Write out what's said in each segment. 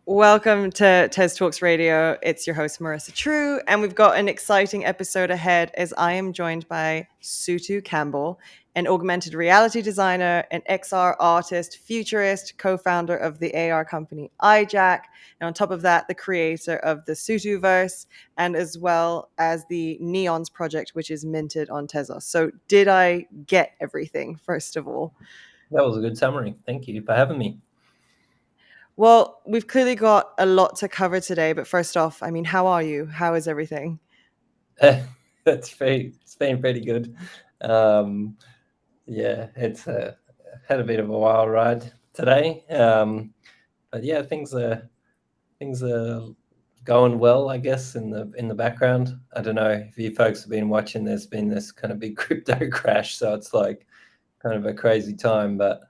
Welcome to TezTalks Radio. It's your host, Marissa True, and we've got an exciting episode ahead as I am joined by Stuart Campbell, an augmented reality designer, an XR artist, futurist, co-founder of the AR company iJack, and on top of that, the creator of the Sutuverse, and as well as the Neons project, which is minted on Tezos. So did I get everything, first of all? That was a good summary. Thank you for having me. Well, we've clearly got a lot to cover today, but first off, I mean, how are you? How is everything? It's been pretty good. Yeah, it's had a bit of a wild ride today, but yeah, things are going well, I guess. In the background, I don't know if you folks have been watching. There's been this kind of big crypto crash, so it's like kind of a crazy time, but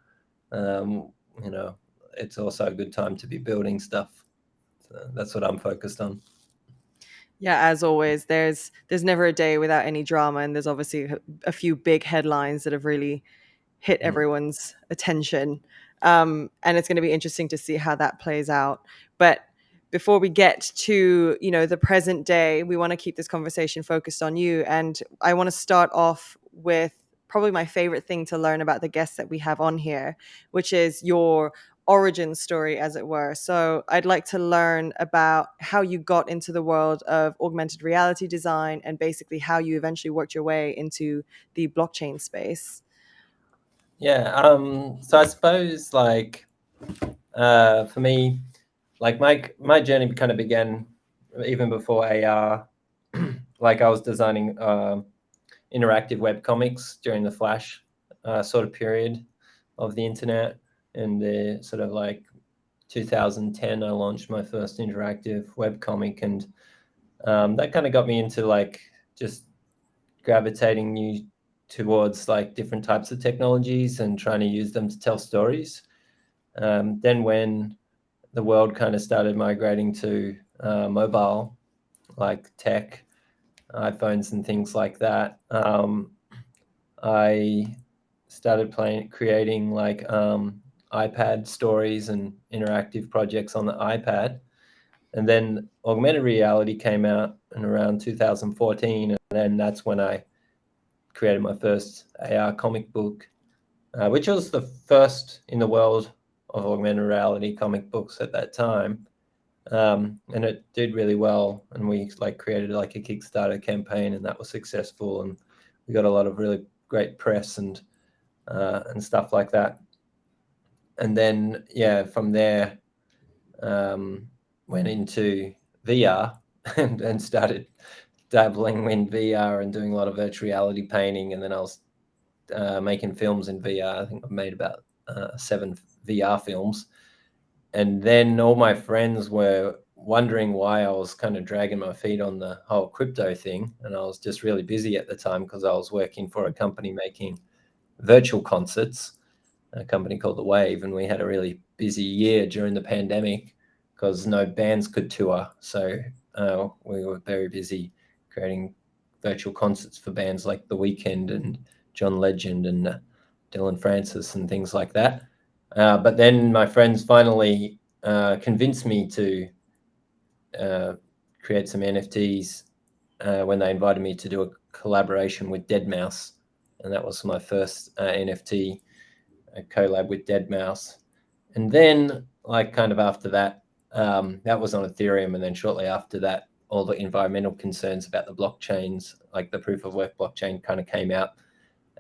um, you know, it's also a good time to be building stuff. So that's what I'm focused on. Yeah, as always, there's never a day without any drama, and there's obviously a few big headlines that have really hit Mm. everyone's attention. And it's going to be interesting to see how that plays out. But before we get to the present day, we want to keep this conversation focused on you, and I want to start off with probably my favorite thing to learn about the guests that we have on here, which is your origin story, as it were. So I'd like to learn about how you got into the world of augmented reality design and basically how you eventually worked your way into the blockchain space. Yeah, so I suppose for me, like my journey kind of began even before AR. Like I was designing interactive web comics during the Flash sort of period of the internet, and the sort of like 2010, I launched my first interactive web comic, and that kind of got me into like just gravitating you towards like different types of technologies and trying to use them to tell stories. Then when the world kind of started migrating to mobile, like tech, iPhones and things like that, I started creating like iPad stories and interactive projects on the iPad. And then augmented reality came out in around 2014, and then that's when I created my first AR comic book, which was the first in the world of augmented reality comic books at that time. And it did really well, and we like created like a Kickstarter campaign, and that was successful, and we got a lot of really great press and stuff like that. And then yeah, from there went into VR and started dabbling in VR and doing a lot of virtual reality painting, and then I was making films in VR. I think I've made about 7 VR films. And then all my friends were wondering why I was kind of dragging my feet on the whole crypto thing. And I was just really busy at the time because I was working for a company making virtual concerts, a company called The Wave. And we had a really busy year during the pandemic because no bands could tour. So we were very busy creating virtual concerts for bands like The Weeknd and John Legend and Dylan Francis and things like that. But then my friends finally convinced me to create some NFTs when they invited me to do a collaboration with Deadmau5. And that was my first NFT collab with Deadmau5. And then, like, kind of after that, that was on Ethereum. And then shortly after that, all the environmental concerns about the blockchains, like the proof of work blockchain, kind of came out.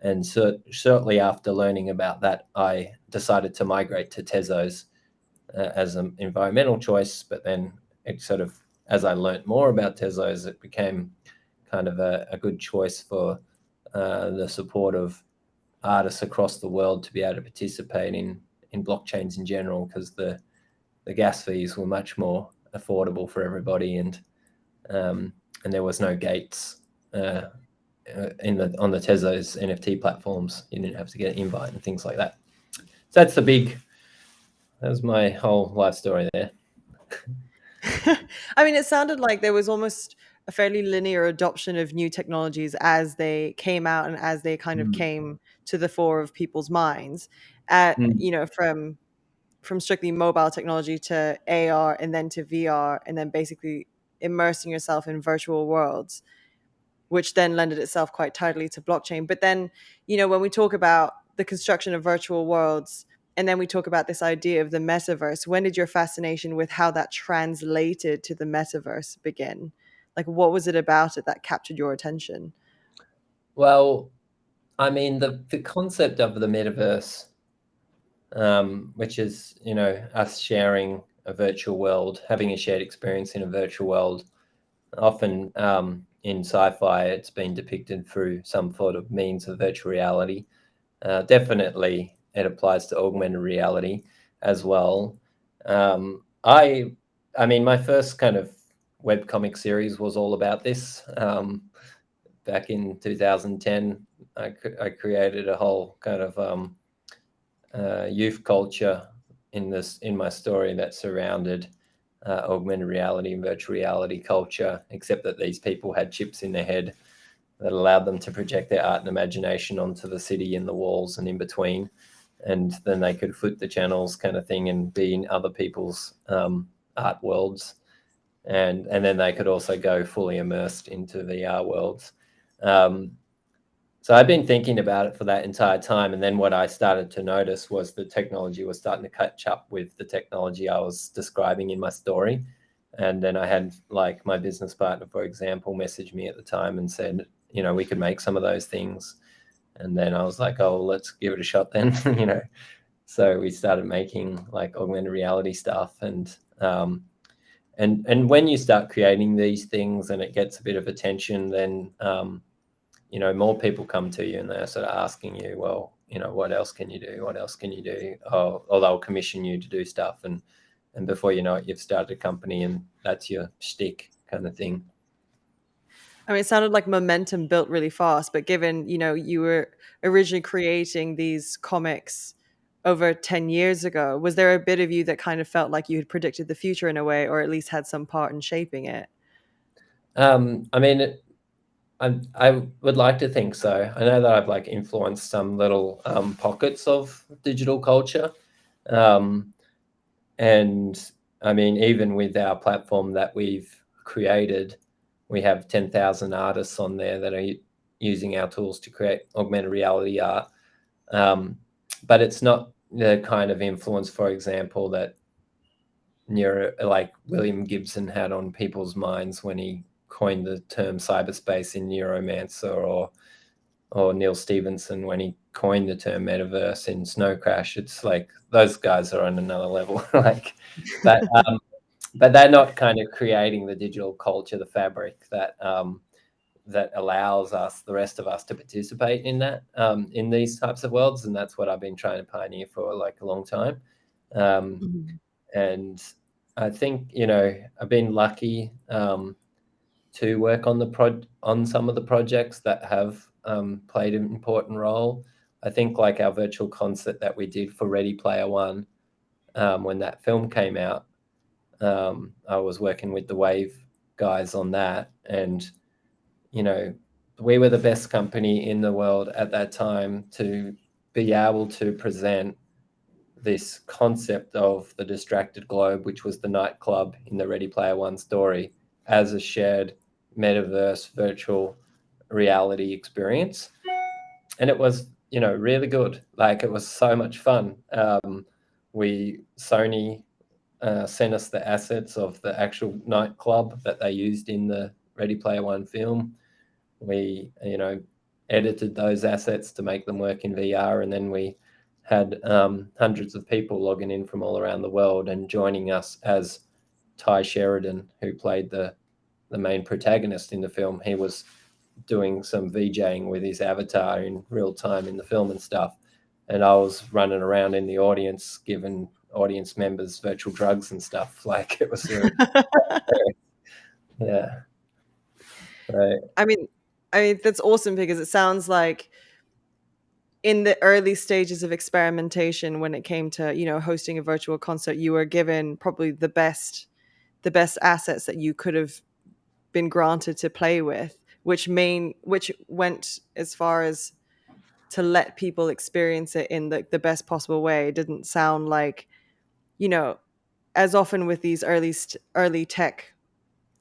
And so shortly after learning about that, I decided to migrate to Tezos as an environmental choice. But then it sort of, as I learned more about Tezos, it became kind of a good choice for the support of artists across the world to be able to participate in blockchains in general, because the gas fees were much more affordable for everybody, and there was no gates on the Tezos NFT platforms. You didn't have to get an invite and things like that. So that was my whole life story there. I mean, it sounded like there was almost a fairly linear adoption of new technologies as they came out and as they kind of Mm. came to the fore of people's minds. Mm. From from strictly mobile technology to AR and then to VR, and then basically immersing yourself in virtual worlds, which then lended itself quite tightly to blockchain. But then, when we talk about the construction of virtual worlds, and then we talk about this idea of the metaverse, when did your fascination with how that translated to the metaverse begin? Like, what was it about it that captured your attention? Well, I mean, the concept of the metaverse, which is, us sharing a virtual world, having a shared experience in a virtual world. Often in sci-fi, it's been depicted through some sort of means of virtual reality. Definitely, it applies to augmented reality as well. I mean, my first kind of webcomic series was all about this. Back in 2010, I created a whole kind of youth culture in my story that surrounded augmented reality and virtual reality culture, except that these people had chips in their head that allowed them to project their art and imagination onto the city and the walls and in between. And then they could flip the channels kind of thing and be in other people's art worlds. And then they could also go fully immersed into VR worlds. Um, so I've been thinking about it for that entire time. And then what I started to notice was the technology was starting to catch up with the technology I was describing in my story. And then I had like my business partner, for example, message me at the time and said, we could make some of those things. And then I was like, oh, let's give it a shot then, So we started making like augmented reality stuff. And when you start creating these things and it gets a bit of attention, then more people come to you and they're sort of asking you, well, what else can you do? What else can you do? Or they'll commission you to do stuff. And before you know it, you've started a company and that's your shtick kind of thing. I mean, it sounded like momentum built really fast, but given, you were originally creating these comics over 10 years ago, was there a bit of you that kind of felt like you had predicted the future in a way, or at least had some part in shaping it? I mean, I would like to think so. I know that I've like influenced some little pockets of digital culture. Um, and I mean, even with our platform that we've created, we have 10,000 artists on there that are using our tools to create augmented reality art. But it's not the kind of influence, for example, that like William Gibson had on people's minds when he coined the term cyberspace in Neuromancer, or Neil Stevenson when he coined the term metaverse in Snow Crash. It's like those guys are on another level. But but they're not kind of creating the digital culture, the fabric that allows us, the rest of us, to participate in that, in these types of worlds. And that's what I've been trying to pioneer for like a long time. Mhm. And I think, I've been lucky to work on on some of the projects that have played an important role. I think like our virtual concert that we did for Ready Player One, when that film came out, I was working with the Wave guys on that, and you know, we were the best company in the world at that time to be able to present this concept of the distracted globe, which was the nightclub in the Ready Player One story, as a shared metaverse virtual reality experience. And it was, really good. Like it was so much fun. Sony sent us the assets of the actual nightclub that they used in the Ready Player One film. We, edited those assets to make them work in VR, and then we had hundreds of people logging in from all around the world and joining us as Ty Sheridan, who played the main protagonist in the film. He was doing some VJing with his avatar in real time in the film and stuff. And I was running around in the audience, giving audience members virtual drugs and stuff. Like it was really, yeah. So, I mean, that's awesome because it sounds like in the early stages of experimentation, when it came to hosting a virtual concert, you were given probably the best assets that you could have been granted to play with, which went as far as to let people experience it in the best possible way. It didn't sound like you know, as often with these early tech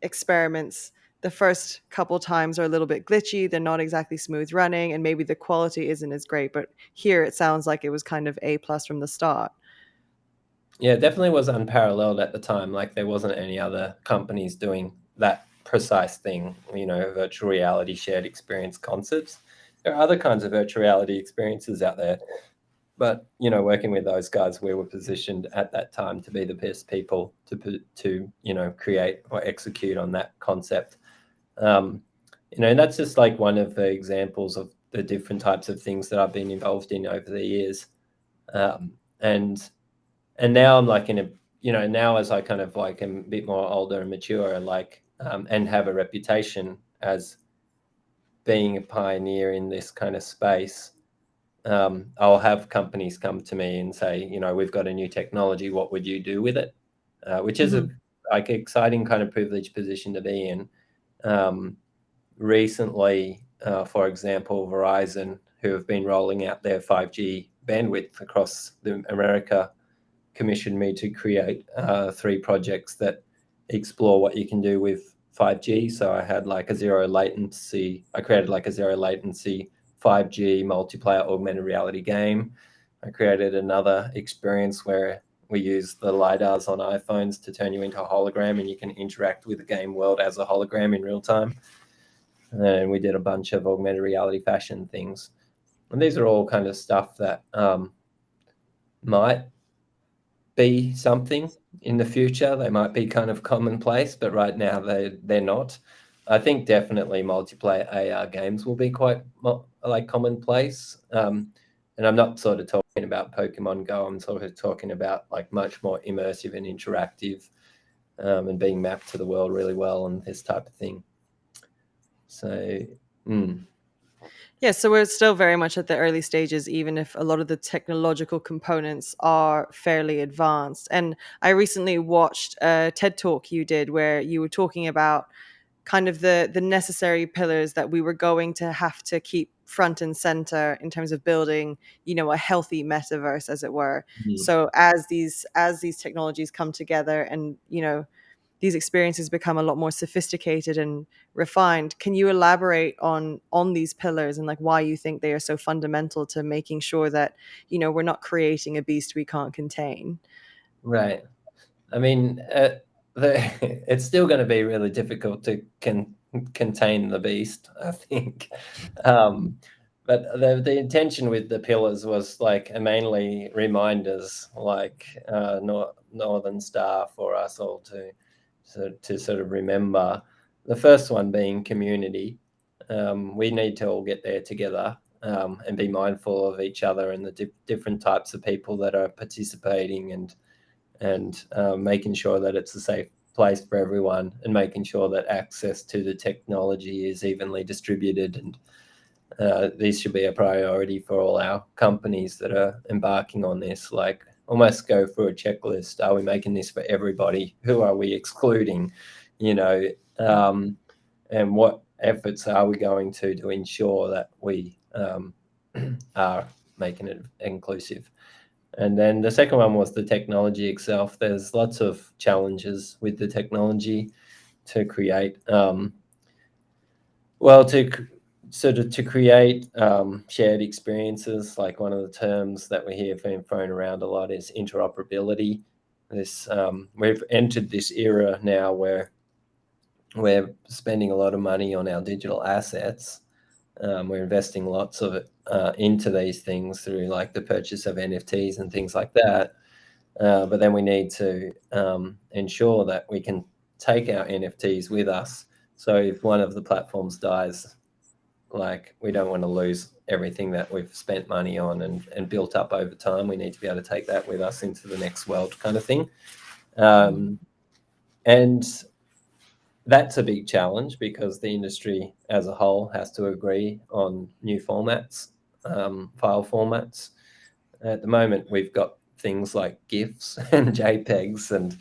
experiments, the first couple times are a little bit glitchy. They're not exactly smooth running, and maybe the quality isn't as great. But here it sounds like it was kind of A plus from the start. Yeah, it definitely was unparalleled at the time. Like there wasn't any other companies doing that precise thing, virtual reality shared experience concepts. There are other kinds of virtual reality experiences out there, but working with those guys, we were positioned at that time to be the best people to create or execute on that concept. And that's just like one of the examples of the different types of things that I've been involved in over the years. And now I'm like in a, now as I kind of like am a bit more older and mature and and have a reputation as being a pioneer in this kind of space, I'll have companies come to me and say, we've got a new technology. What would you do with it? Which is a Mm-hmm. like exciting kind of privileged position to be in. Recently, for example, Verizon, who have been rolling out their 5G bandwidth across America, commissioned me to create 3 projects that explore what you can do with 5G. So I had like a zero latency. I created like a zero latency 5G multiplayer augmented reality game. I created another experience where we use the lidars on iPhones to turn you into a hologram, and you can interact with the game world as a hologram in real time. And we did a bunch of augmented reality fashion things. And these are all kind of stuff that might be something in the future. They might be kind of commonplace, but right now they're not. I think definitely multiplayer AR games will be quite like commonplace. And I'm not sort of talking about Pokemon Go. I'm sort of talking about like much more immersive and interactive, and being mapped to the world really well and this type of thing. So, Yeah, so we're still very much at the early stages, even if a lot of the technological components are fairly advanced. And I recently watched a TED talk you did where you were talking about kind of the necessary pillars that we were going to have to keep front and center in terms of building, a healthy metaverse, as it were. mm. So as these technologies come together and these experiences become a lot more sophisticated and refined, can you elaborate on these pillars and like why you think they are so fundamental to making sure that we're not creating a beast we can't contain? Right. I mean, it's still going to be really difficult to contain the beast, I think. Um, but the intention with the pillars was like mainly reminders, like Northern Star for us all to sort of remember. The first one being community. We need to all get there together, and be mindful of each other and the different types of people that are participating, and making sure that it's a safe place for everyone, and making sure that access to the technology is evenly distributed. And these should be a priority for all our companies that are embarking on this. Like almost go through a checklist. Are we making this for everybody? Who are we excluding? You know, um, and what efforts are we going to ensure that we are making it inclusive? And then the second one was the technology itself. There's lots of challenges with the technology to create, well, to create shared experiences. Like one of the terms that we hear being thrown around a lot is interoperability. We've entered this era now where we're spending a lot of money on our digital assets. We're investing lots of it into these things through like the purchase of NFTs and things like that. But then we need to ensure that we can take our NFTs with us. So if one of the platforms dies, like we don't want to lose everything that we've spent money on and built up over time. We need to be able to take that with us into the next world, kind of thing. Mhm. And that's a big challenge because the industry as a whole has to agree on new formats, file formats. At the moment, we've got things like GIFs and JPEGs and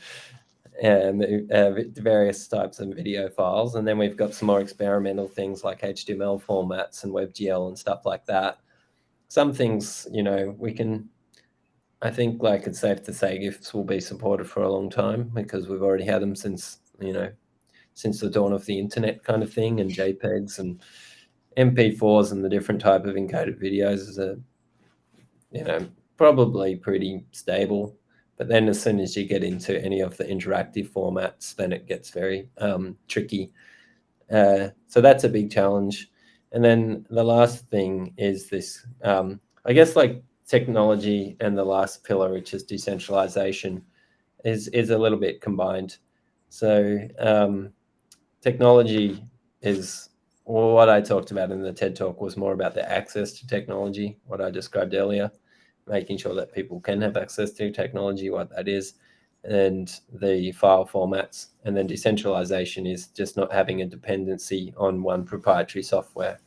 various types of video files. And then we've got some more experimental things like HTML formats and WebGL and stuff like that. Some things, we can I think like it's safe to say GIFs will be supported for a long time because we've already had them since, since the dawn of the internet kind of thing, and JPEGs and MP4s and the different type of encoded videos are, probably pretty stable. But then as soon as you get into any of the interactive formats, then it gets very tricky. So that's a big challenge. And then the last thing is this, I guess, like technology, and the last pillar, which is decentralization, is a little bit combined. So technology is, well, what I talked about in the TED Talk was more about the access to technology, what I described earlier, making sure that people can have access to technology, what that is, and the file formats. And then decentralization is just not having a dependency on one proprietary software.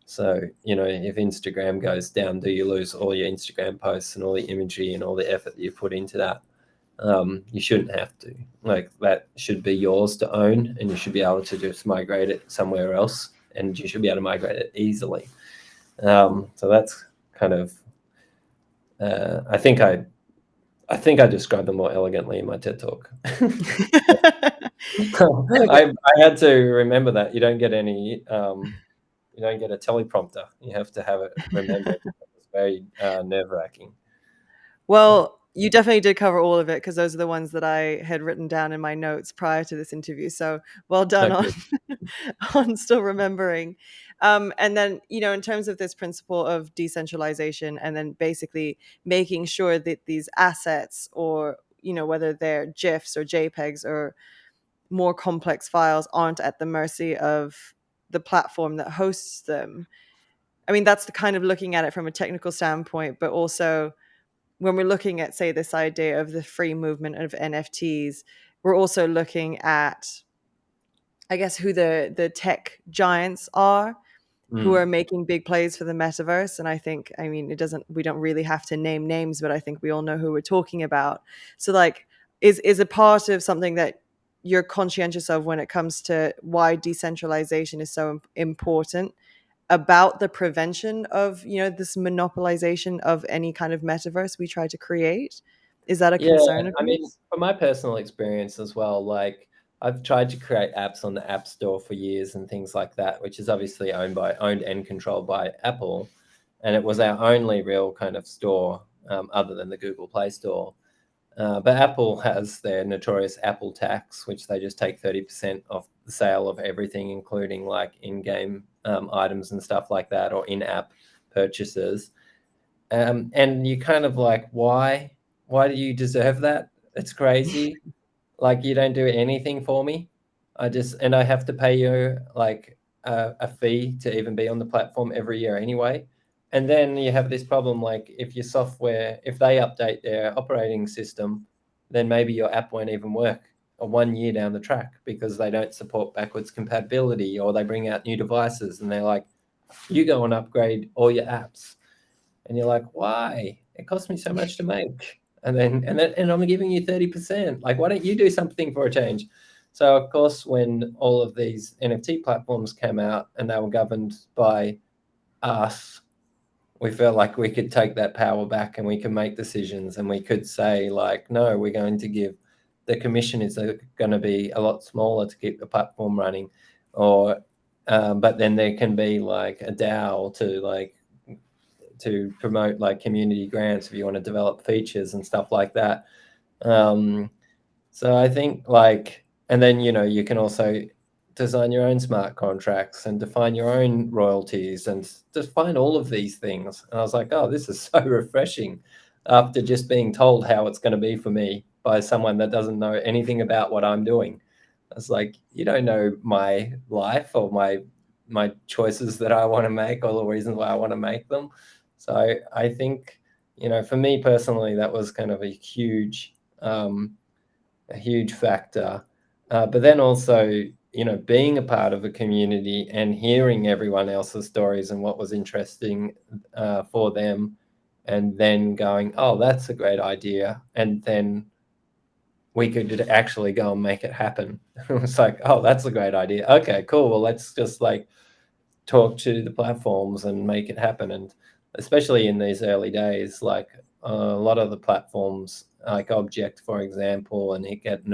So, if Instagram goes down, do you lose all your Instagram posts and all the imagery and all the effort that you put into that? You shouldn't have to. Like, that should be yours to own, and you should be able to just migrate it somewhere else, and you should be able to migrate it easily. So that's kind of, I think I described them more elegantly in my TED Talk. I had to remember that you don't get any, you don't get a teleprompter. You have to have it remembered. It's very nerve-wracking. Well, you definitely did cover all of it because those are the ones that I had written down in my notes prior to this interview. So well done on Okay. on still remembering. And then, in terms of this principle of decentralization, and then basically making sure that these assets, or whether they're GIFs or JPEGs or more complex files, aren't at the mercy of the platform that hosts them. I mean, that's the kind of looking at it from a technical standpoint, but also when we're looking at, say, this idea of the free movement of NFTs, we're also looking at, I guess, who the tech giants are, who Mm. are making big plays for the metaverse. And I think, I mean, we don't really have to name names, but I think we all know who we're talking about. So, like, is a part of something that you're conscientious of when it comes to why decentralization is so important, about the prevention of this monopolization of any kind of metaverse we try to create? Is that a Yeah, concern of I mean, yours? from my personal experience as well, like I've tried to create apps on the App Store for years and things like that, which is obviously owned and controlled by Apple, and it was our only real kind of store, other than the Google Play Store. But Apple has their notorious Apple tax, which they just take 30% off the sale of everything, including like in-game items and stuff like that, or in-app purchases. And you kind of like, why? Why do you deserve that? It's crazy. Like, you don't do anything for me. And I have to pay you like a fee to even be on the platform every year anyway. And then you have this problem, like if your software, if they update their operating system, then maybe your app won't even work 1 year down the track because they don't support backwards compatibility, or they bring out new devices and they're like, you go and upgrade all your apps. And you're like, why? It costs me so much to make. And I'm giving you 30%. Like, why don't you do something for a change? So of course, when all of these NFT platforms came out and they were governed by us, we felt like we could take that power back and we can make decisions, and we could say like, no, we're going to give, the commission is going to be a lot smaller to keep the platform running, or but then there can be like a DAO to promote like community grants if you want to develop features and stuff like that. So I think like, and then you can also design your own smart contracts and define your own royalties and define all of these things. And I was like, oh, this is so refreshing after just being told how it's going to be for me by someone that doesn't know anything about what I'm doing. I was like, you don't know my life or my choices that I want to make, or the reasons why I want to make them. So I think, for me personally, that was kind of a huge factor. But then also, being a part of a community and hearing everyone else's stories and what was interesting for them, and then going, oh, that's a great idea. And then we could actually go and make it happen. It was like, oh, that's a great idea. Okay, cool. Well, let's just like talk to the platforms and make it happen. And especially in these early days, like a lot of the platforms, like Object, for example, and Hiket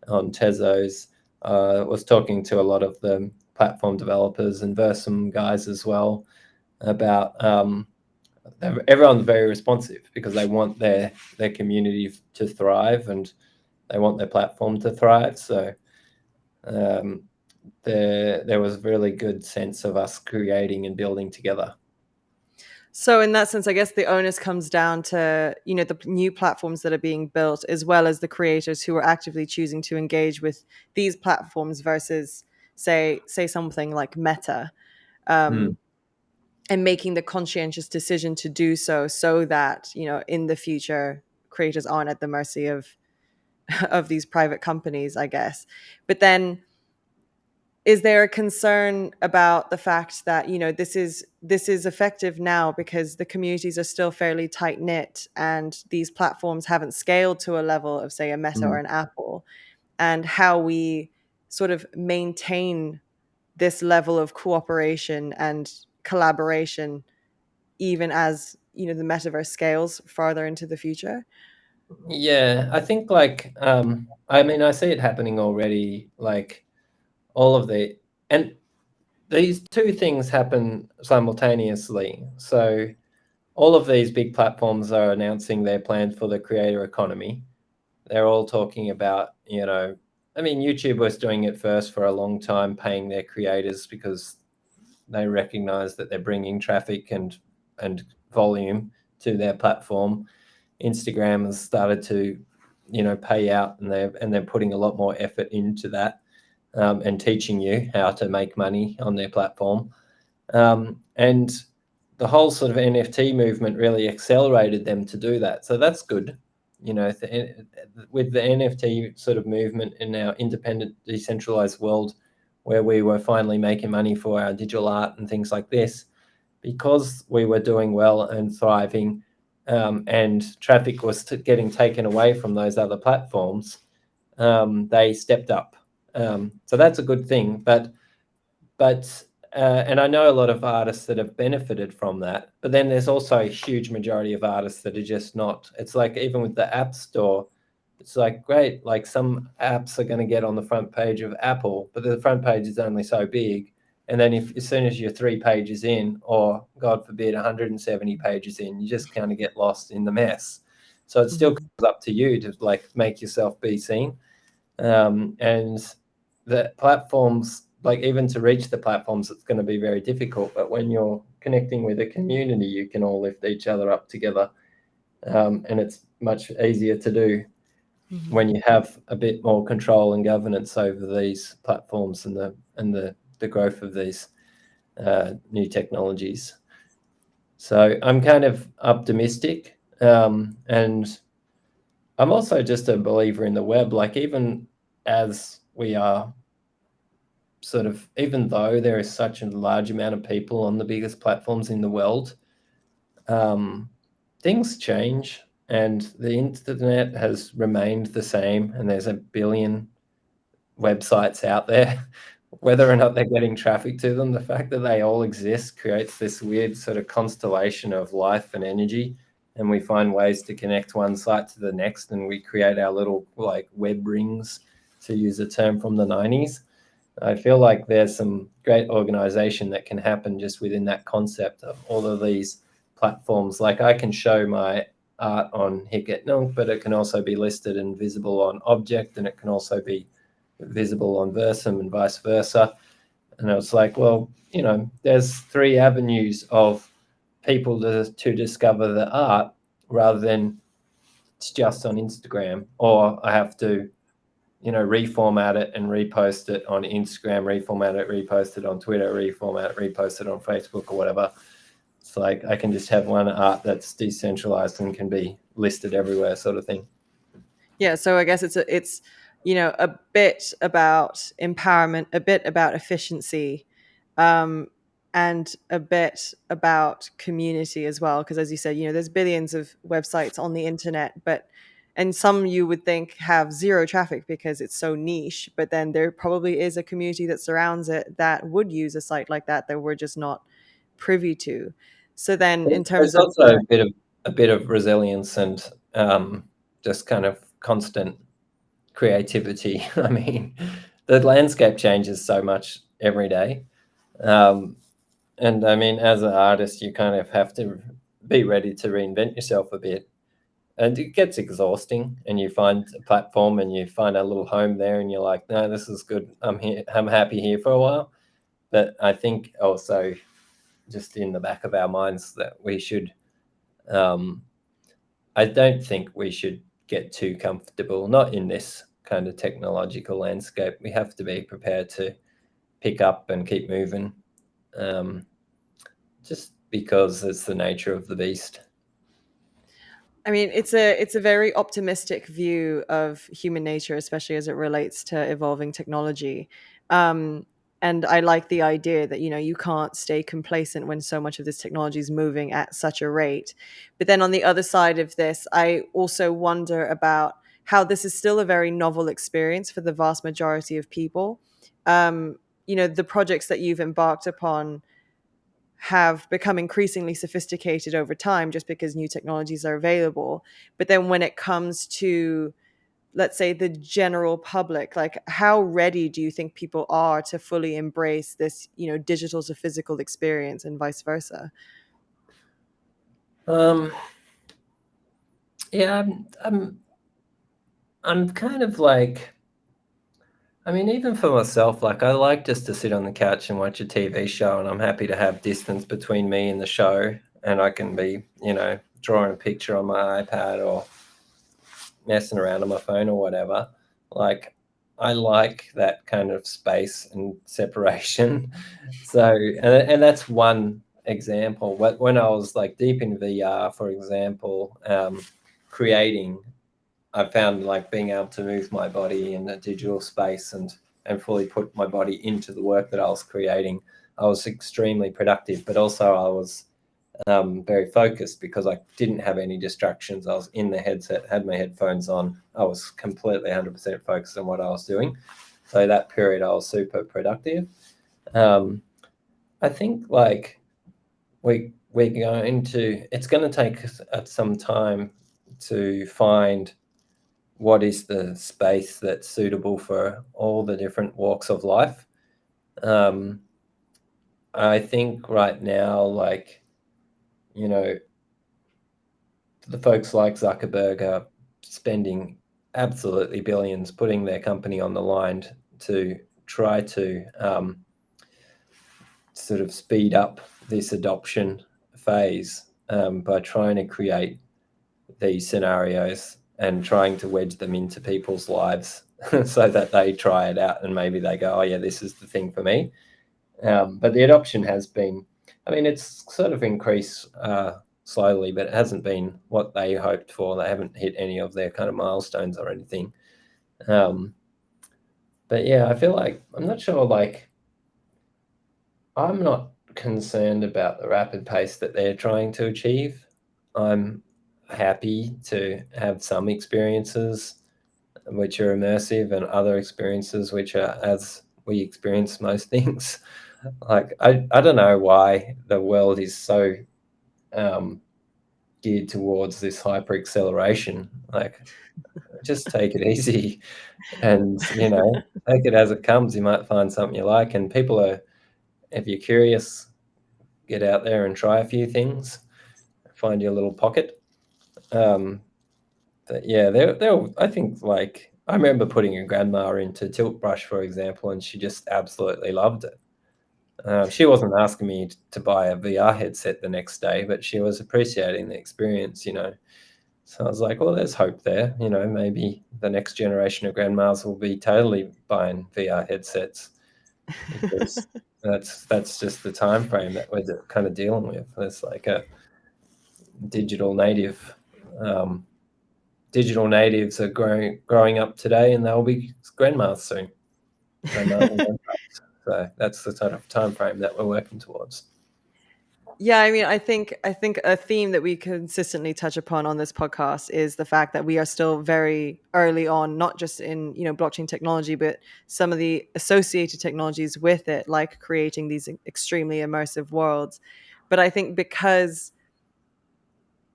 on Tezos, was talking to a lot of the platform developers and Versum guys as well about everyone's very responsive because they want their community to thrive and they want their platform to thrive. So um, there was a really good sense of us creating and building together. So in that sense, I guess the onus comes down to, the new platforms that are being built, as well as the creators who are actively choosing to engage with these platforms versus say something like Meta, Mm. and making the conscientious decision to do so that, in the future, creators aren't at the mercy of of these private companies, I guess. But then, is there a concern about the fact that, this is effective now because the communities are still fairly tight knit and these platforms haven't scaled to a level of, say, a Meta or Mm. an Apple, and how we sort of maintain this level of cooperation and collaboration even as, the metaverse scales farther into the future? Yeah, I think like I mean I see it happening already, like all of the and these two things happen simultaneously. So all of these big platforms are announcing their plans for the creator economy. They're all talking about, I mean, YouTube was doing it first for a long time, paying their creators because they recognize that they're bringing traffic and volume to their platform. Instagram has started to, pay out, and they're putting a lot more effort into that, and teaching you how to make money on their platform. And the whole sort of NFT movement really accelerated them to do that. So that's good. With the NFT sort of movement in our independent, decentralized world, where we were finally making money for our digital art and things like this, because we were doing well and thriving, and traffic was getting taken away from those other platforms, they stepped up. So that's a good thing. But and I know a lot of artists that have benefited from that, but then there's also a huge majority of artists that are just not. It's like even with the App Store, it's like great, like some apps are going to get on the front page of Apple, but the front page is only so big. And then if as soon as you're 3 pages in, or God forbid, 170 pages in, you just kind of get lost in the mess. So it still Mhm. comes up to you to like make yourself be seen. And the platforms, like even to reach the platforms, it's going to be very difficult. But when you're connecting with a community, you can all lift each other up together, and it's much easier to do Mhm. when you have a bit more control and governance over these platforms and the growth of these new technologies. So I'm kind of optimistic, and I'm also just a believer in the web. Like even as we are sort of, even though there is such a large amount of people on the biggest platforms in the world, um, things change, and the internet has remained the same, and there's a billion websites out there. Whether or not they're getting traffic to them, the fact that they all exist creates this weird sort of constellation of life and energy. And we find ways to connect one site to the next, and we create our little like web rings, to use a term from the 90s. I feel like there's some great organization that can happen just within that concept of all of these platforms. Like I can show my art on Hicket Nunk, but it can also be listed and visible on Object, and it can also be visible on Versum and vice versa. And I was like, well, there's 3 avenues of people to discover the art, rather than it's just on Instagram, or I have to reformat it and repost it on Instagram, reformat it, repost it on Twitter, reformat it, repost it on Facebook or whatever. It's like I can just have one art that's decentralized and can be listed everywhere, sort of thing. Yeah, so I guess it's a bit about empowerment, a bit about efficiency, um, and a bit about community as well. Because as you said, there's billions of websites on the internet, and some you would think have zero traffic because it's so niche. But then there probably is a community that surrounds it that would use a site like that we're just not privy to. So then, in There's terms of also a bit of a bit of resilience and just kind of constant creativity. I mean, the landscape changes so much every day. And I mean, as an artist, you kind of have to be ready to reinvent yourself a bit. And it gets exhausting, and you find a platform and you find a little home there, and you're like, no, this is good. I'm here. I'm happy here for a while. But I think also just in the back of our minds that we should, um, I don't think we should get too comfortable, not in this kind of technological landscape. We have to be prepared to pick up and keep moving, um, just because it's the nature of the beast. I mean, it's a very optimistic view of human nature, especially as it relates to evolving technology. Um, and I like the idea that you can't stay complacent when so much of this technology is moving at such a rate. But then on the other side of this, I also wonder about how this is still a very novel experience for the vast majority of people. Um, the projects that you've embarked upon have become increasingly sophisticated over time just because new technologies are available. But then when it comes to, let's say, the general public, like, how ready do you think people are to fully embrace this, digital to physical experience and vice versa? Um, yeah, I'm kind of like, I mean, even for myself, like I like just to sit on the couch and watch a TV show, and I'm happy to have distance between me and the show, and I can be, drawing a picture on my iPad or messing around on my phone or whatever. Like, I like that kind of space and separation. So, and that's one example. But when I was like deep in VR, for example, creating, I found like being able to move my body in a digital space and fully put my body into the work that I was creating. I was extremely productive, but also I was very focused because I didn't have any distractions. I was in the headset, had my headphones on. I was completely 100% focused on what I was doing. So that period, I was super productive. Um, I think like we're going to. It's going to take some time to find what is the space that's suitable for all the different walks of life. Um, I think right now, like, you know, the folks like Zuckerberg are spending absolutely billions putting their company on the line to try to sort of speed up this adoption phase by trying to create these scenarios and trying to wedge them into people's lives so that they try it out and maybe they go, oh, yeah, this is the thing for me. But the adoption has been, I mean, it's sort of increased slowly, but it hasn't been what they hoped for. They haven't hit any of their kind of milestones or anything. Um, but yeah, I feel like I'm not sure, like, I'm not concerned about the rapid pace that they're trying to achieve. I'm happy to have some experiences which are immersive and other experiences which are as we experience most things. Like, I don't know why the world is so um, geared towards this hyper acceleration. Like, just take it easy and, take it as it comes. You might find something you like. And people are, if you're curious, get out there and try a few things, find your little pocket. Um, but yeah, I think, like, I remember putting a grandma into Tilt Brush, for example, and she just absolutely loved it. She wasn't asking me to buy a VR headset the next day, but she was appreciating the experience. So I was like, well, there's hope there. Maybe the next generation of grandmas will be totally buying VR headsets because that's just the time frame that we're kind of dealing with. It's like a digital native. Um, Digital natives are growing up today, and they'll be grandmas soon. Grandmas and grandpas. So that's the sort of time frame that we're working towards. Yeah, I mean, I think a theme that we consistently touch upon on this podcast is the fact that we are still very early on, not just in, blockchain technology, but some of the associated technologies with it, like creating these extremely immersive worlds. But I think because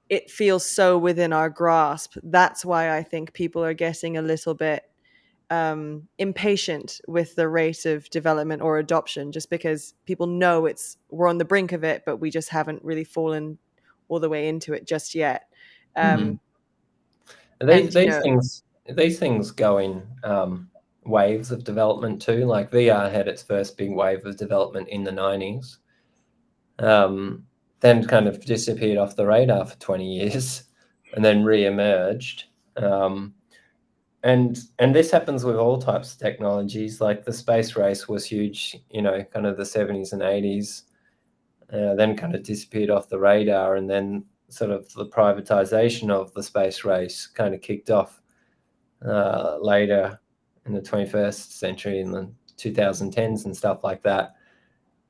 it feels so within our grasp. That's why I think people are getting a little bit impatient with the rate of development or adoption, just because people know we're on the brink of it, but we just haven't really fallen all the way into it just yet. Mm. And These things go in waves of development too. Like VR had its first big wave of development in the 90s, then kind of disappeared off the radar for 20 years, and then re-emerged. And this happens with all types of technologies. Like the space race was huge, kind of the 70s and 80s, then kind of disappeared off the radar, and then sort of the privatization of the space race kind of kicked off later in the 21st century, in the 2010s and stuff like that.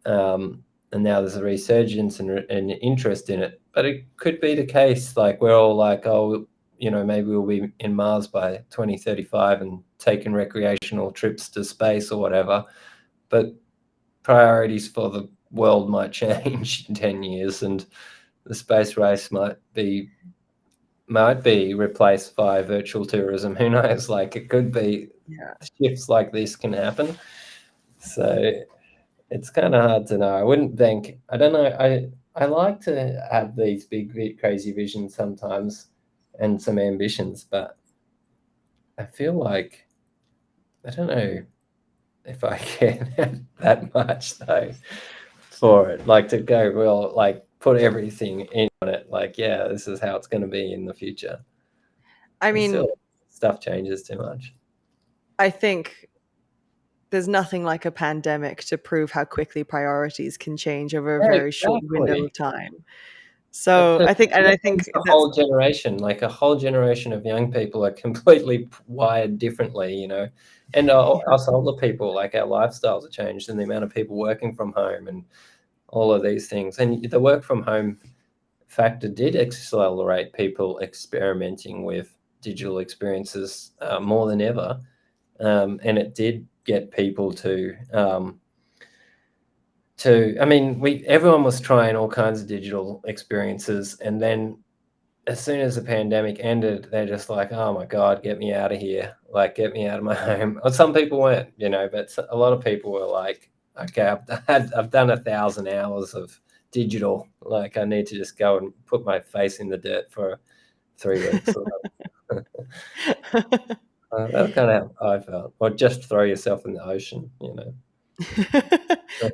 And now there's a resurgence and interest in it. But it could be the case, like we're all like, oh, maybe we'll be in Mars by 2035 and taking recreational trips to space or whatever. But priorities for the world might change in 10 years, and the space race might be replaced by virtual tourism. Who knows? Like it could be shifts like this can happen. So it's kind of hard to know. I wouldn't think. I don't know. I like to have these big, crazy visions sometimes and some ambitions, but I feel like I don't know if I care that much though for it. Like to go, well, like put everything in on it. Like, yeah, this is how it's going to be in the future. I And mean, still, stuff changes too much. I think there's nothing like a pandemic to prove how quickly priorities can change over a Yeah, very short window exactly. of time. So I think, and I think A that's whole generation, like a whole generation of young people are completely wired differently, and us older people, like our lifestyles have changed, and the amount of people working from home and all of these things. And the work from home factor did accelerate people experimenting with digital experiences more than ever. And it did get people I mean, everyone was trying all kinds of digital experiences, and then as soon as the pandemic ended, they're just like, oh my God, get me out of here. Like, get me out of my home. Or some people weren't, but a lot of people were like, okay, I've done 1,000 hours of digital. Like, I need to just go and put my face in the dirt for 3 weeks. That's kind of how I felt. Or just throw yourself in the ocean.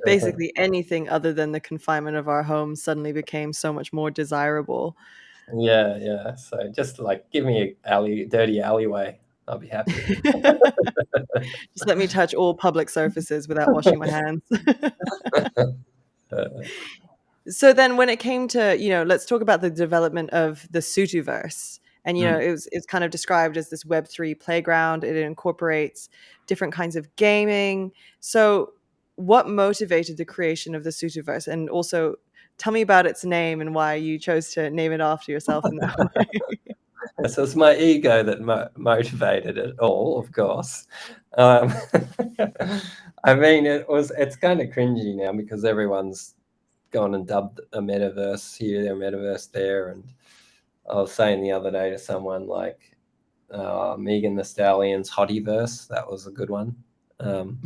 basically anything other than the confinement of our homes suddenly became so much more desirable. Yeah. So just like give me a dirty alleyway. I'll be happy. Just let me touch all public surfaces without washing my hands. So then when it came to, let's talk about the development of the Sutuverse. And, it's kind of described as this Web3 playground. It incorporates different kinds of gaming. So what motivated the creation of the Sutuverse? And also tell me about its name and why you chose to name it after yourself in that way. So it's my ego that motivated it all, of course. Um, I mean, it's kind of cringy now because everyone's gone and dubbed a metaverse here, a metaverse there. And I was saying the other day to someone like Megan Thee Stallion's Hottieverse, that was a good one. And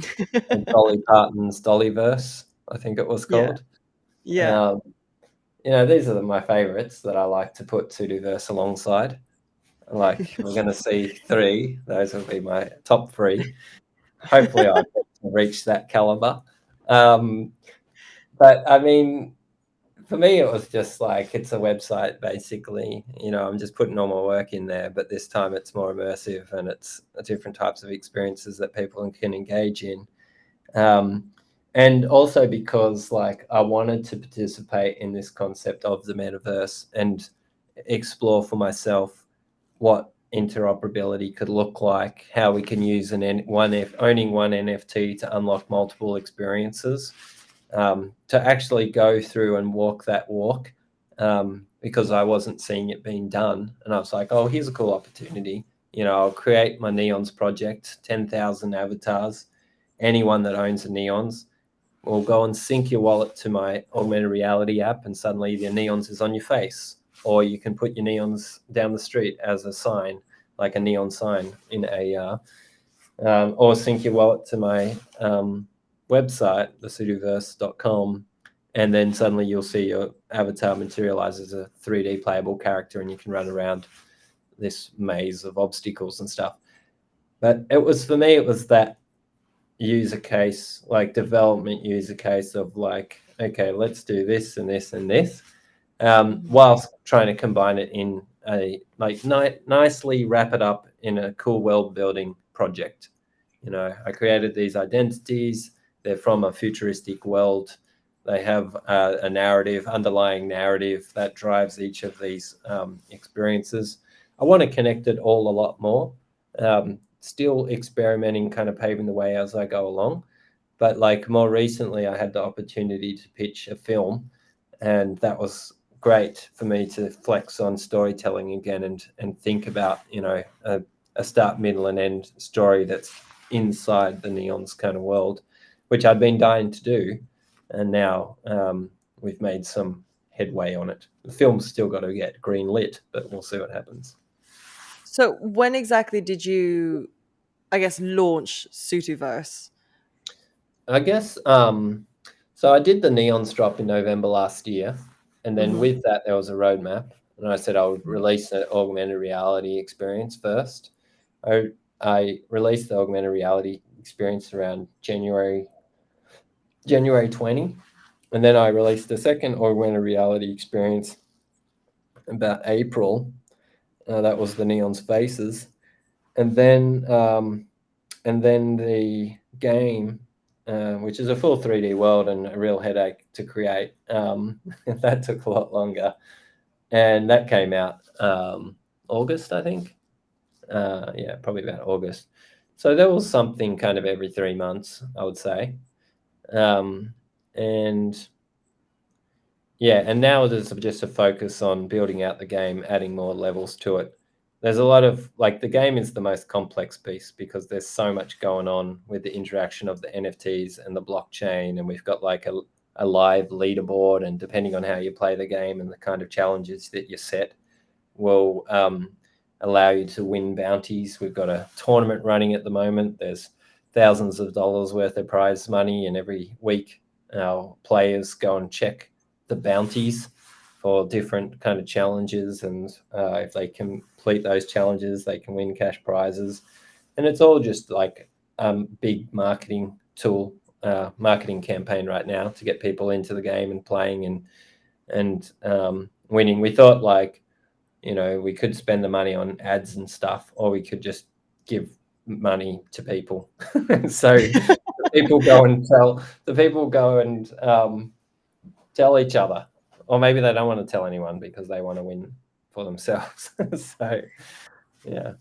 Dolly Parton's Dollyverse, I think it was Yeah. called. Yeah. These are my favorites that I like to put Sutuverse alongside. Like we're going to see 3. Those will be my top 3. Hopefully, I reach that caliber. But I mean, for me, it was just like it's a website basically. I'm just putting all my work in there, but this time it's more immersive and it's different types of experiences that people can engage in. And also because like I wanted to participate in this concept of the metaverse and explore for myself what interoperability could look like, how we can use owning one NFT to unlock multiple experiences, to actually go through and walk that walk, because I wasn't seeing it being done. And I was like, oh, here's a cool opportunity. I'll create my Neons project, 10,000 avatars. Anyone that owns a Neons will go and sync your wallet to my augmented reality app, and suddenly the Neons is on your face. or you can put your neons down the street as a sign, like a neon sign in AR, or sync your wallet to my website, the Sutuverse.com, and then suddenly you'll see your avatar materialize as a 3D playable character, and you can run around this maze of obstacles and stuff. But it was, for me, it was that user case, like development user case of like, okay, let's do this and this and this, whilst trying to combine it in a like nicely wrap it up in a cool world building project. You know, I created these identities. They're from a futuristic world. They have a narrative, underlying narrative that drives each of these experiences. I want to connect it all a lot more. Still experimenting, kind of paving the way as I go along. But like more recently, I had the opportunity to pitch a film, and that was great for me to flex on storytelling again and think about, you know, a start, middle, and end story that's inside the neons kind of world, which I'd been dying to do, and now we've made some headway on it. The film's still got to get green lit, but we'll see what happens. So when exactly did you, I guess, launch Sutuverse? I guess so I did the neons drop in November last year, and then with that there was a roadmap, and I said I would release an augmented reality experience first. I released the augmented reality experience around January 20, and then I released the second augmented reality experience about April. That was the neon's faces, and then the game, which is a full 3D world and a real headache to create. That took a lot longer, and that came out August, I think. Yeah, probably about August. So there was something kind of every 3 months, I would say. And yeah, and now there's just a focus on building out the game, adding more levels to it. There's a lot of, like, the game is the most complex piece because there's so much going on with the interaction of the NFTs and the blockchain, and we've got like a live leaderboard, and depending on how you play the game and the kind of challenges that you set will allow you to win bounties. We've got a tournament running at the moment. There's thousands of dollars worth of prize money, and every week our players go and check the bounties for different kind of challenges, and if they complete those challenges, they can win cash prizes. And it's all just like big marketing tool, marketing campaign right now to get people into the game and playing and winning. We thought, like, you know, we could spend the money on ads and stuff, or we could just give money to people. So the people go and tell each other, or maybe they don't want to tell anyone because they want to win for themselves. So yeah.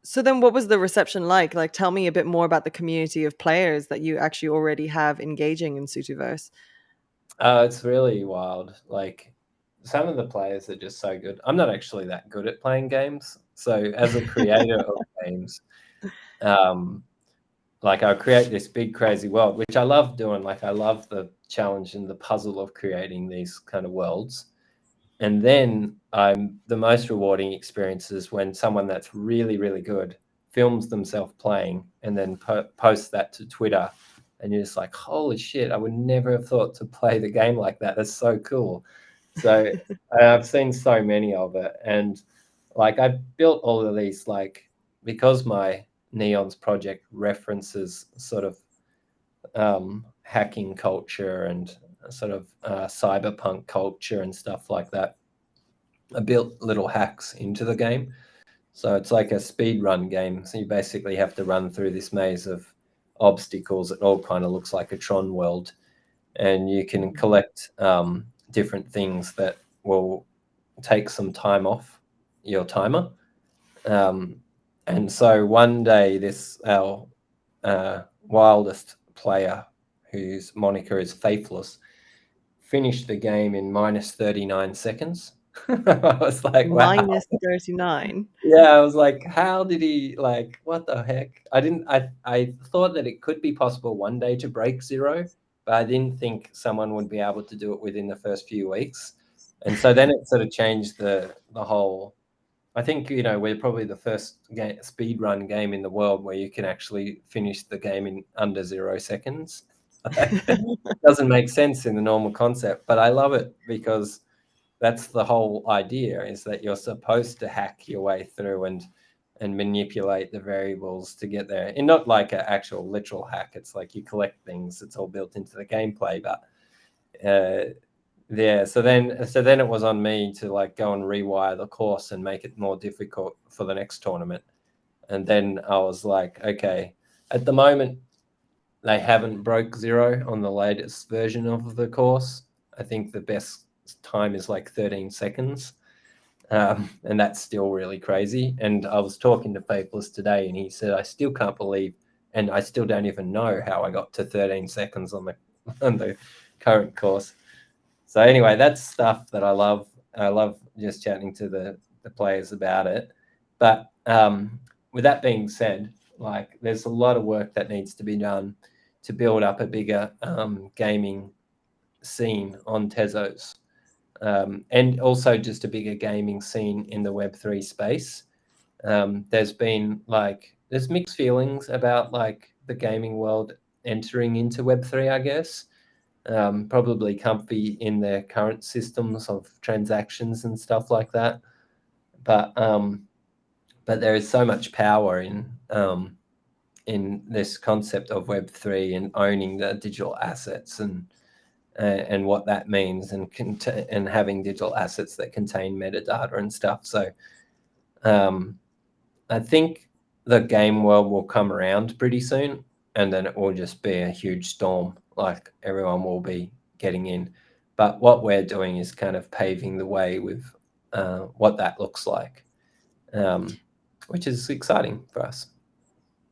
So then what was the reception like? Like, tell me a bit more about the community of players that you actually already have engaging in Sutuverse. It's really wild. Like, some of the players are just so good. I'm not actually that good at playing games, so as a creator of games, like, I create this big crazy world, which I love doing. Like, I love the challenge and the puzzle of creating these kind of worlds. And then the most rewarding experience is when someone that's really, really good films themselves playing and then posts that to Twitter. And you're just like, holy shit, I would never have thought to play the game like that. That's so cool. So I've seen so many of it. And like, I built all of these, like, because my Neons project references sort of hacking culture and sort of cyberpunk culture and stuff like that. I built little hacks into the game. So it's like a speed run game. So you basically have to run through this maze of obstacles. It all kind of looks like a Tron world. And you can collect different things that will take some time off your timer. And so one day, our wildest player, whose moniker is Faithless, finished the game in minus 39 seconds. I was like, wow. Minus 39. Yeah, I was like, how did he, like, what the heck? I thought that it could be possible one day to break zero, but I didn't think someone would be able to do it within the first few weeks. And so then it sort of changed the whole. I think, you know, we're probably the first speed run game in the world where you can actually finish the game in under 0 seconds. Doesn't make sense in the normal concept, but I love it because that's the whole idea, is that you're supposed to hack your way through and manipulate the variables to get there. And not like an actual literal hack. It's like you collect things. It's all built into the gameplay. But yeah, so then it was on me to like go and rewire the course and make it more difficult for the next tournament. And then I was like, okay, at the moment they haven't broke 0 on the latest version of the course. I think the best time is like 13 seconds. And that's still really crazy. And I was talking to Faithless today, and he said, I still can't believe, and I still don't even know how I got to 13 seconds on the current course. So anyway, that's stuff that I love. I love just chatting to the players about it. But with that being said, like there's a lot of work that needs to be done to build up a bigger gaming scene on Tezos. And also just a bigger gaming scene in the Web3 space. There's mixed feelings about like the gaming world entering into Web3, I guess. Probably comfy in their current systems of transactions and stuff like that. But there is so much power in this concept of Web3 and owning the digital assets and what that means, and having digital assets that contain metadata and stuff. So I think the game world will come around pretty soon, and then it will just be a huge storm. Like everyone will be getting in. But what we're doing is kind of paving the way with what that looks like, which is exciting for us.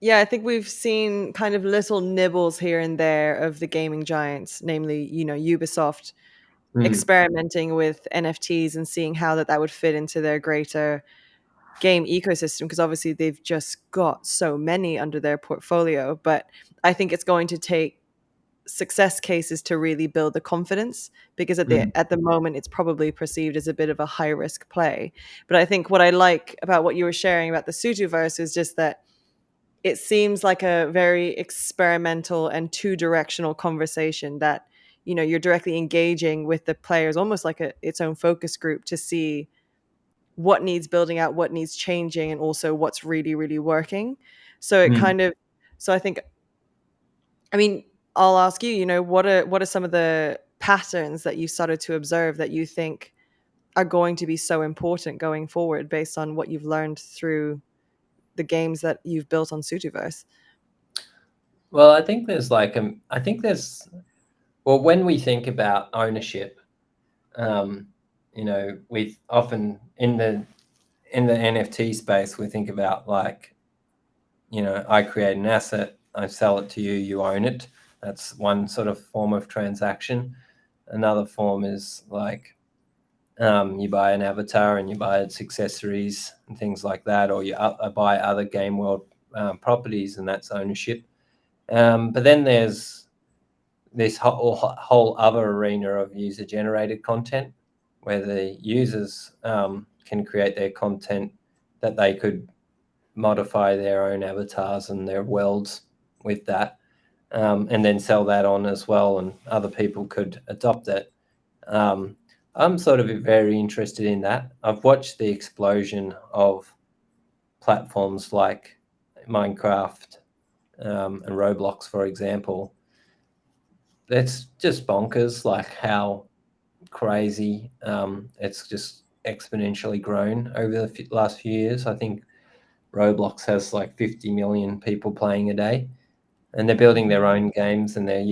Yeah, I think we've seen kind of little nibbles here and there of the gaming giants, namely, Ubisoft experimenting with NFTs and seeing how that would fit into their greater game ecosystem, because obviously they've just got so many under their portfolio. But I think it's going to take success cases to really build the confidence, because at the moment it's probably perceived as a bit of a high risk play. But I think what I like about what you were sharing about the Sutuverse is just that it seems like a very experimental and two-directional conversation, that you're directly engaging with the players, almost like its own focus group, to see what needs building out, what needs changing, and also what's really, really working. So it kind of, so I think, I mean, I'll ask you, what are some of the patterns that you started to observe that you think are going to be so important going forward based on what you've learned through the games that you've built on Sutuverse? Well, I think well, when we think about ownership, we often in the NFT space, we think about like, I create an asset, I sell it to you, you own it. That's one sort of form of transaction. Another form is like you buy an avatar and you buy its accessories and things like that, or you buy other game world properties, and that's ownership. But then there's this whole other arena of user-generated content, where the users can create their content that they could modify their own avatars and their worlds with that, and then sell that on as well, and other people could adopt it. I'm sort of very interested in that. I've watched the explosion of platforms like Minecraft and Roblox, for example. It's just bonkers, like how crazy it's just exponentially grown over the last few years. I think Roblox has like 50 million people playing a day, and they're building their own games, and they're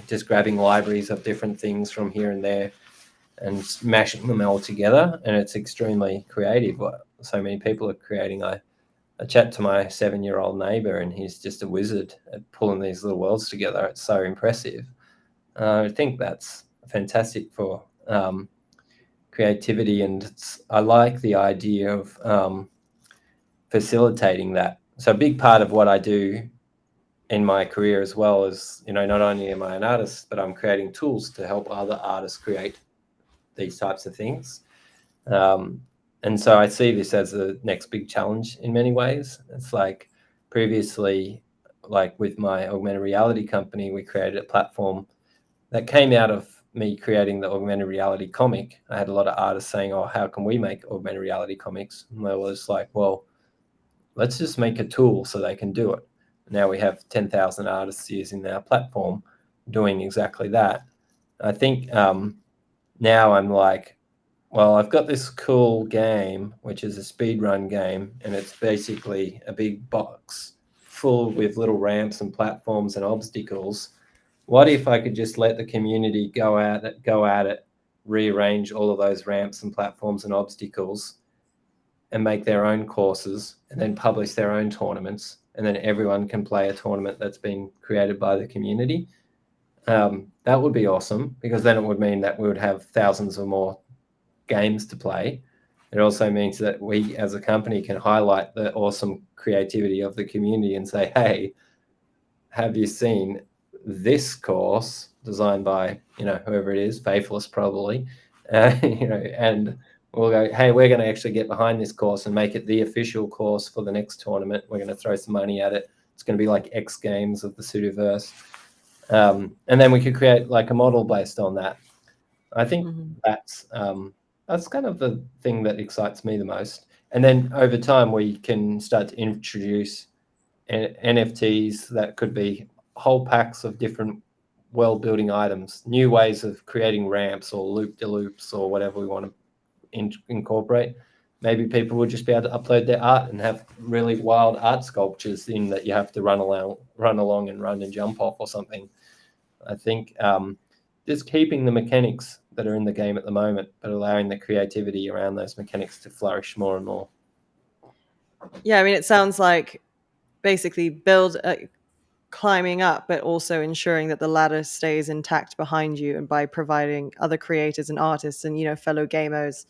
just grabbing libraries of different things from here and there and mashing them all together. And it's extremely creative what so many people are creating. I chat to my 7-year-old neighbor, and he's just a wizard at pulling these little worlds together. It's so impressive. I think that's fantastic for creativity, and I like the idea of facilitating that. So a big part of what I do in my career as well is, not only am I an artist, but I'm creating tools to help other artists create these types of things. And so I see this as the next big challenge in many ways. It's like previously, like with my augmented reality company, we created a platform that came out of me creating the augmented reality comic. I had a lot of artists saying, oh, how can we make augmented reality comics? And I was like, well, let's just make a tool so they can do it. Now we have 10,000 artists using our platform doing exactly that. I think now I'm like, well, I've got this cool game, which is a speedrun game, and it's basically a big box full with little ramps and platforms and obstacles. What if I could just let the community go at it, rearrange all of those ramps and platforms and obstacles and make their own courses and then publish their own tournaments, and then everyone can play a tournament that's been created by the community. That would be awesome, because then it would mean that we would have thousands or more games to play. It also means that we as a company can highlight the awesome creativity of the community and say, hey, have you seen this course designed by, whoever it is, Faithless probably, and we'll go, hey, we're going to actually get behind this course and make it the official course for the next tournament. We're going to throw some money at it. It's going to be like X Games of the Sutuverse. And then we could create like a model based on that. I think that's kind of the thing that excites me the most. And then over time, we can start to introduce NFTs that could be whole packs of different world-building items, new ways of creating ramps or loop-de-loops or whatever we want to incorporate. Maybe people would just be able to upload their art and have really wild art sculptures in that you have to run along and run and jump off or something. I think just keeping the mechanics that are in the game at the moment, but allowing the creativity around those mechanics to flourish more and more. Yeah, I mean, it sounds like basically climbing up, but also ensuring that the ladder stays intact behind you, and by providing other creators and artists and fellow gamers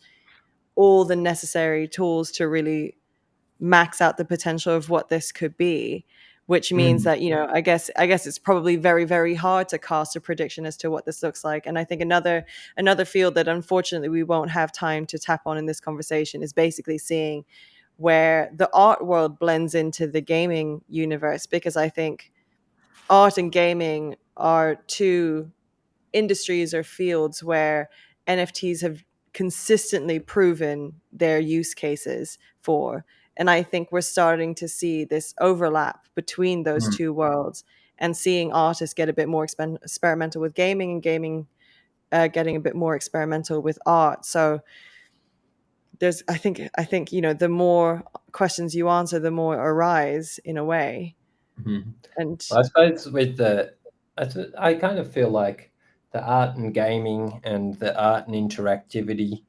all the necessary tools to really max out the potential of what this could be, which means that I guess it's probably very, very hard to cast a prediction as to what this looks like. And I think another field that unfortunately we won't have time to tap on in this conversation is basically seeing where the art world blends into the gaming universe, because I think art and gaming are two industries or fields where NFTs have consistently proven their use cases for. And I think we're starting to see this overlap between those two worlds, and seeing artists get a bit more experimental with gaming, and gaming getting a bit more experimental with art. So I think the more questions you answer, the more arise in a way. And I suppose I kind of feel like the art and gaming and the art and interactivity,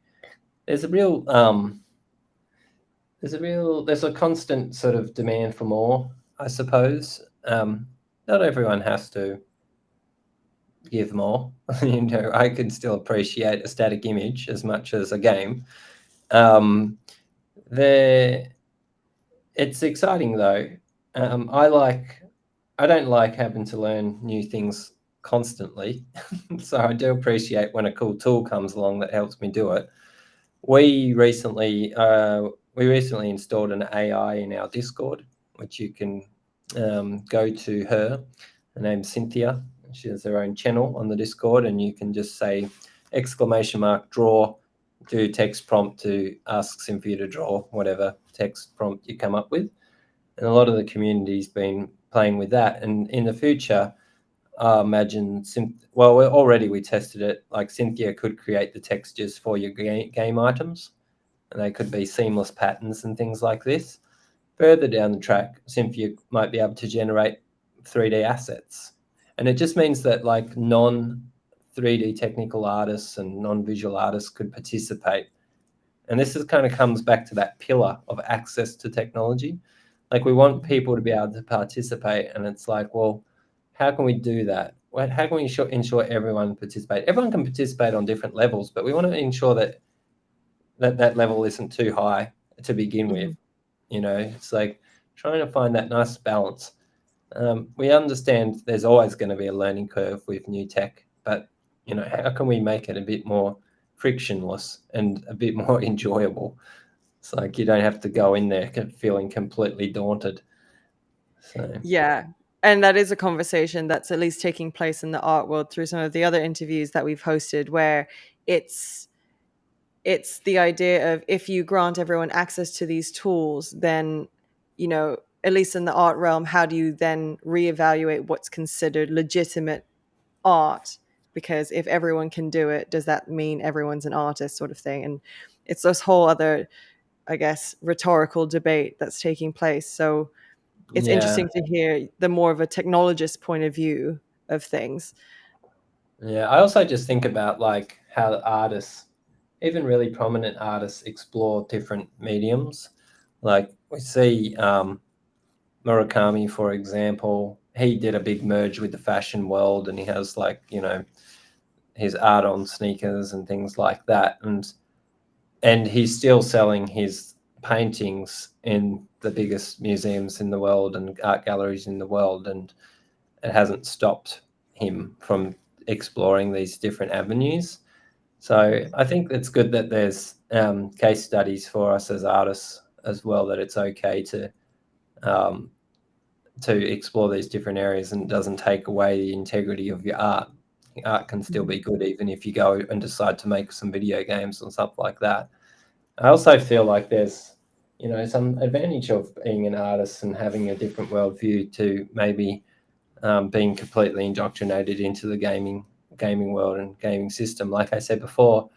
there's a constant sort of demand for more, I suppose. Not everyone has to give more. I can still appreciate a static image as much as a game. It's exciting though. I don't like having to learn new things constantly. So I do appreciate when a cool tool comes along that helps me do it. We recently installed an AI in our Discord, which you can go to her. Her name's Cynthia. She has her own channel on the Discord, and you can just say !draw, do text prompt to ask Cynthia to draw whatever text prompt you come up with. And a lot of the community's been playing with that. And in the future, imagine, we tested it. Like Cynthia could create the textures for your game items, and they could be seamless patterns and things like this. Further down the track, Cynthia might be able to generate 3D assets. And it just means that like non-3D technical artists and non-visual artists could participate. And this kind of comes back to that pillar of access to technology. Like we want people to be able to participate, and it's like, well, how can we do that? How can we ensure everyone participate? Everyone can participate on different levels, but we want to ensure that level isn't too high to begin with. It's like trying to find that nice balance. We understand there's always going to be a learning curve with new tech, but how can we make it a bit more frictionless and a bit more enjoyable. It's like you don't have to go in there feeling completely daunted. So Yeah. And that is a conversation that's at least taking place in the art world through some of the other interviews that we've hosted, where it's it's the idea of, if you grant everyone access to these tools, then, at least in the art realm, how do you then reevaluate what's considered legitimate art? Because if everyone can do it, does that mean everyone's an artist, sort of thing? And it's this whole other, I guess, rhetorical debate that's taking place. So it's yeah, interesting to hear the more of a technologist point of view of things. yeah. I also just think about like how artists, even really prominent artists, explore different mediums. Like we see Murakami, for example, he did a big merge with the fashion world, and he has like his art on sneakers and things like that, and he's still selling his paintings in the biggest museums in the world and art galleries in the world, and it hasn't stopped him from exploring these different avenues. So I think it's good that there's case studies for us as artists as well, that it's okay um, to explore these different areas, and it doesn't take away the integrity of your art. Art can still be good even if you go and decide to make some video games or something like that. I also feel like there's, some advantage of being an artist and having a different worldview to maybe being completely indoctrinated into the gaming world and gaming system. Like I said before,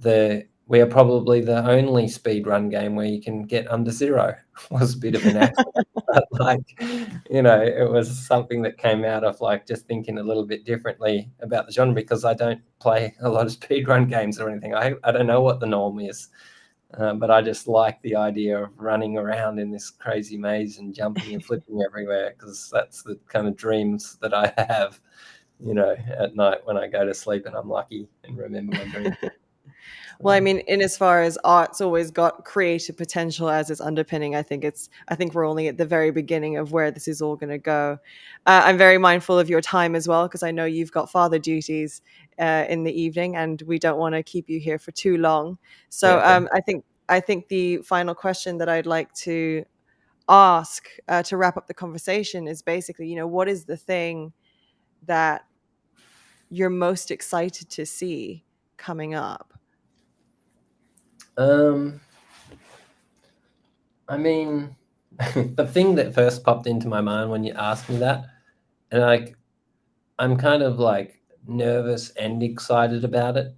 we are probably the only speed run game where you can get under zero. Was a bit of an accident, but like, it was something that came out of like just thinking a little bit differently about the genre, because I don't play a lot of speed run games or anything. I don't know what the norm is. But I just like the idea of running around in this crazy maze and jumping and flipping everywhere, because that's the kind of dreams that I have, at night when I go to sleep and I'm lucky and remember my dream. Well, I So, mean, in as far as art's always got creative potential as its underpinning, I think we're only at the very beginning of where this is all going to go. I'm very mindful of your time as well, because I know you've got father duties in the evening, and we don't want to keep you here for too long. yeah, So okay. I think the final question that I'd like to ask to wrap up the conversation is basically, what is the thing that you're most excited to see coming up? Um, I mean, the thing that first popped into my mind when you asked me that, and like, I'm kind of like nervous and excited about it,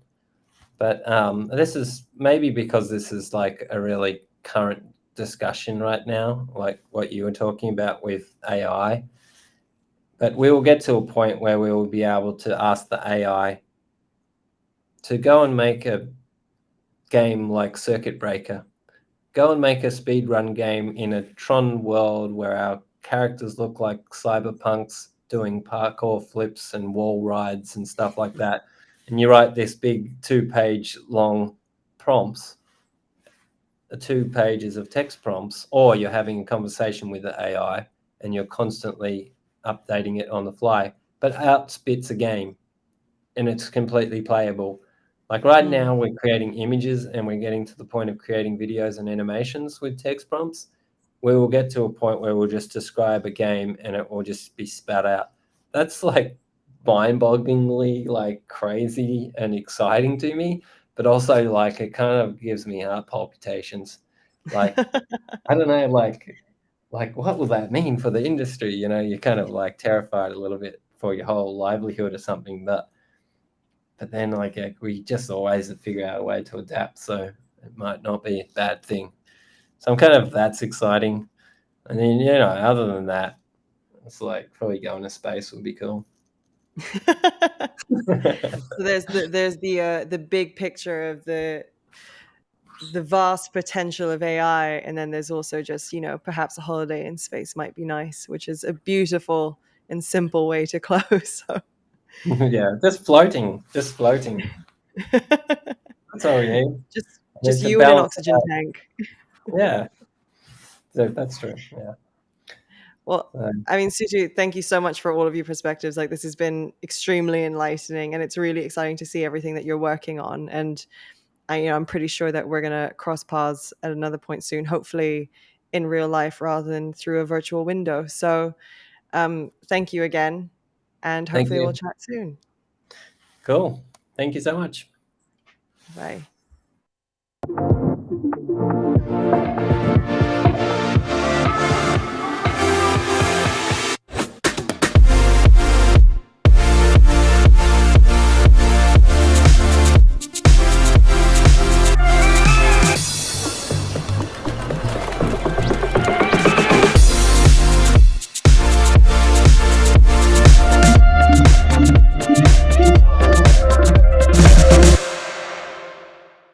but this is maybe because this is like a really current discussion right now, like what you were talking about with AI. But we will get to a point where we will be able to ask the AI to go and make a game like Circuit Breaker. Go and make a speedrun game in a Tron world where our characters look like cyberpunks doing parkour flips and wall rides and stuff like that. And you write this big 2-page long prompts, 2 pages of text prompts, or you're having a conversation with the AI and you're constantly updating it on the fly, but out spits a game and it's completely playable. Like right Mm. now, we're creating images and we're getting to the point of creating videos and animations with text prompts. We will get to a point where we'll just describe a game and it will just be spat out. That's like mind-bogglingly like crazy and exciting to me, but also like it kind of gives me heart palpitations. Like I don't know, like what will that mean for the industry? You're kind of like terrified a little bit for your whole livelihood or something, but then like we just always figure out a way to adapt, so it might not be a bad thing. So I'm kind of that's exciting. And then other than that, it's like probably going to space would be cool. So there's the big picture of the vast potential of AI, and then there's also just, perhaps a holiday in space might be nice, which is a beautiful and simple way to close. So. Yeah, just floating. That's all we need. just We just need to you in an balance it oxygen out. tank. Yeah, so that's true. Yeah. Well, So, I mean, Sutu, thank you so much for all of your perspectives. Like, this has been extremely enlightening, and it's really exciting to see everything that you're working on. And I'm pretty sure that we're going to cross paths at another point soon, hopefully in real life rather than through a virtual window. So, thank you again, and thank hopefully we'll you. chat soon. Cool. Thank you so much. Bye.